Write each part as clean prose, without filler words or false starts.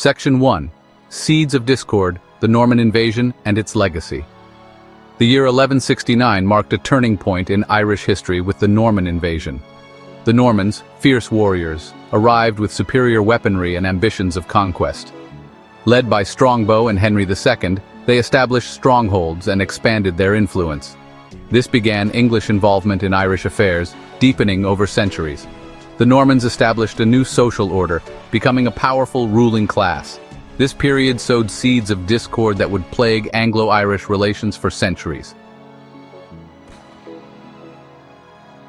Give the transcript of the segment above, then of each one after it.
Section 1. Seeds of Discord, the Norman Invasion and its Legacy. The year 1169 marked a turning point in Irish history with the Norman Invasion. The Normans, fierce warriors, arrived with superior weaponry and ambitions of conquest. Led by Strongbow and Henry II, they established strongholds and expanded their influence. This began English involvement in Irish affairs, deepening over centuries. The Normans established a new social order, becoming a powerful ruling class. This period sowed seeds of discord that would plague Anglo-Irish relations for centuries.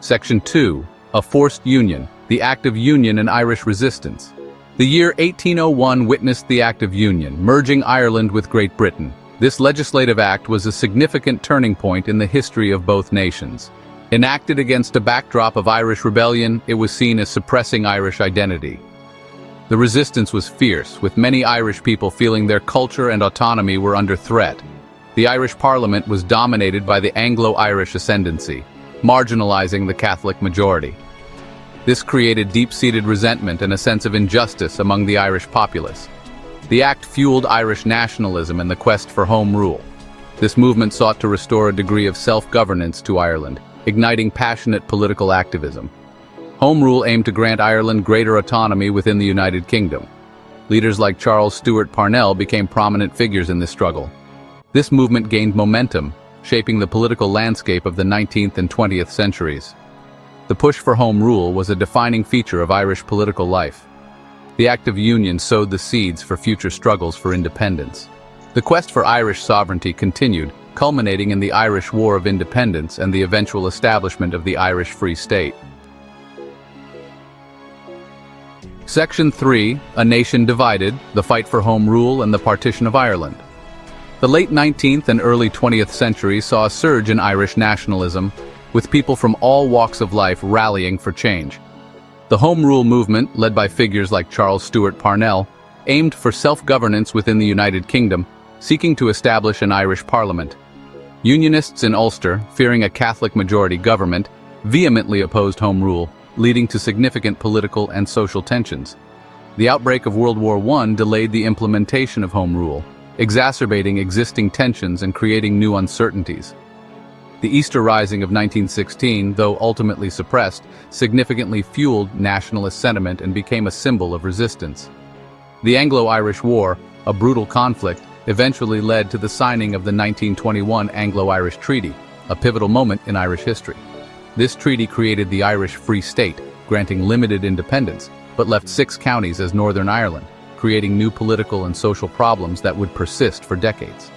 Section 2. A Forced Union, the Act of Union and Irish Resistance. The year 1801 witnessed the Act of Union, merging Ireland with Great Britain. This legislative act was a significant turning point in the history of both nations. Enacted against a backdrop of Irish rebellion, it was seen as suppressing Irish identity. The resistance was fierce, with many Irish people feeling their culture and autonomy were under threat. The Irish Parliament was dominated by the Anglo-Irish ascendancy, marginalizing the Catholic majority. This created deep-seated resentment and a sense of injustice among the Irish populace. The act fueled Irish nationalism and the quest for home rule. This movement sought to restore a degree of self-governance to Ireland, igniting passionate political activism. Home Rule aimed to grant Ireland greater autonomy within the United Kingdom. Leaders like Charles Stewart Parnell became prominent figures in this struggle. This movement gained momentum, shaping the political landscape of the 19th and 20th centuries. The push for Home Rule was a defining feature of Irish political life. The Act of Union sowed the seeds for future struggles for independence. The quest for Irish sovereignty continued, culminating in the Irish War of Independence and the eventual establishment of the Irish Free State. Section 3. A Nation Divided, the Fight for Home Rule and the Partition of Ireland. The late 19th and early 20th centuries saw a surge in Irish nationalism, with people from all walks of life rallying for change. The Home Rule movement, led by figures like Charles Stewart Parnell, aimed for self-governance within the United Kingdom, seeking to establish an Irish Parliament. Unionists in Ulster, fearing a Catholic-majority government, vehemently opposed Home Rule, leading to significant political and social tensions. The outbreak of World War I delayed the implementation of Home Rule, exacerbating existing tensions and creating new uncertainties. The Easter Rising of 1916, though ultimately suppressed, significantly fueled nationalist sentiment and became a symbol of resistance. The Anglo-Irish War, a brutal conflict, eventually led to the signing of the 1921 Anglo-Irish Treaty, a pivotal moment in Irish history. This treaty created the Irish Free State, granting limited independence, but left 6 counties as Northern Ireland, creating new political and social problems that would persist for decades.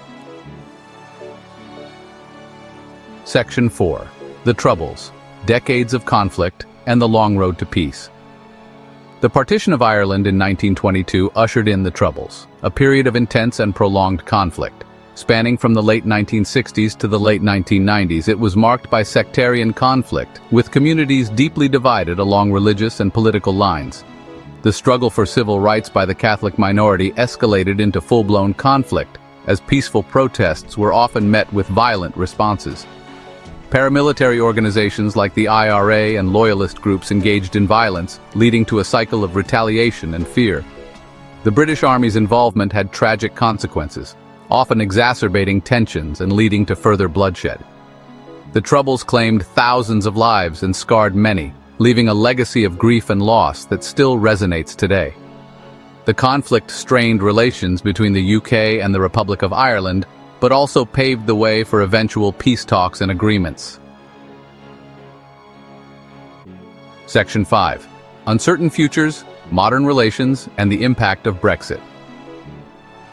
Section 4. The Troubles, Decades of Conflict, and the Long Road to Peace. The Partition of Ireland in 1922 ushered in the Troubles, a period of intense and prolonged conflict. Spanning from the late 1960s to the late 1990s, it was marked by sectarian conflict, with communities deeply divided along religious and political lines. The struggle for civil rights by the Catholic minority escalated into full-blown conflict, as peaceful protests were often met with violent responses. Paramilitary organizations like the IRA and loyalist groups engaged in violence, leading to a cycle of retaliation and fear. The British Army's involvement had tragic consequences, often exacerbating tensions and leading to further bloodshed. The Troubles claimed thousands of lives and scarred many, leaving a legacy of grief and loss that still resonates today. The conflict strained relations between the UK and the Republic of Ireland, but also paved the way for eventual peace talks and agreements. Section 5. Uncertain Futures, Modern Relations, and the Impact of Brexit.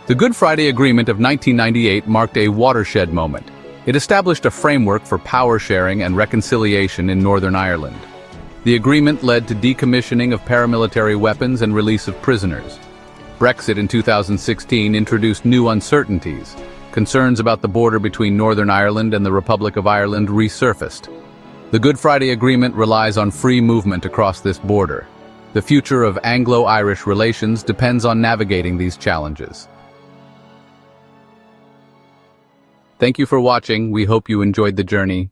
The Good Friday Agreement of 1998 marked a watershed moment. It established a framework for power sharing and reconciliation in Northern Ireland. The agreement led to decommissioning of paramilitary weapons and release of prisoners. Brexit in 2016 introduced new uncertainties. Concerns about the border between Northern Ireland and the Republic of Ireland resurfaced. The Good Friday Agreement relies on free movement across this border. The future of Anglo-Irish relations depends on navigating these challenges. Thank you for watching. We hope you enjoyed the journey.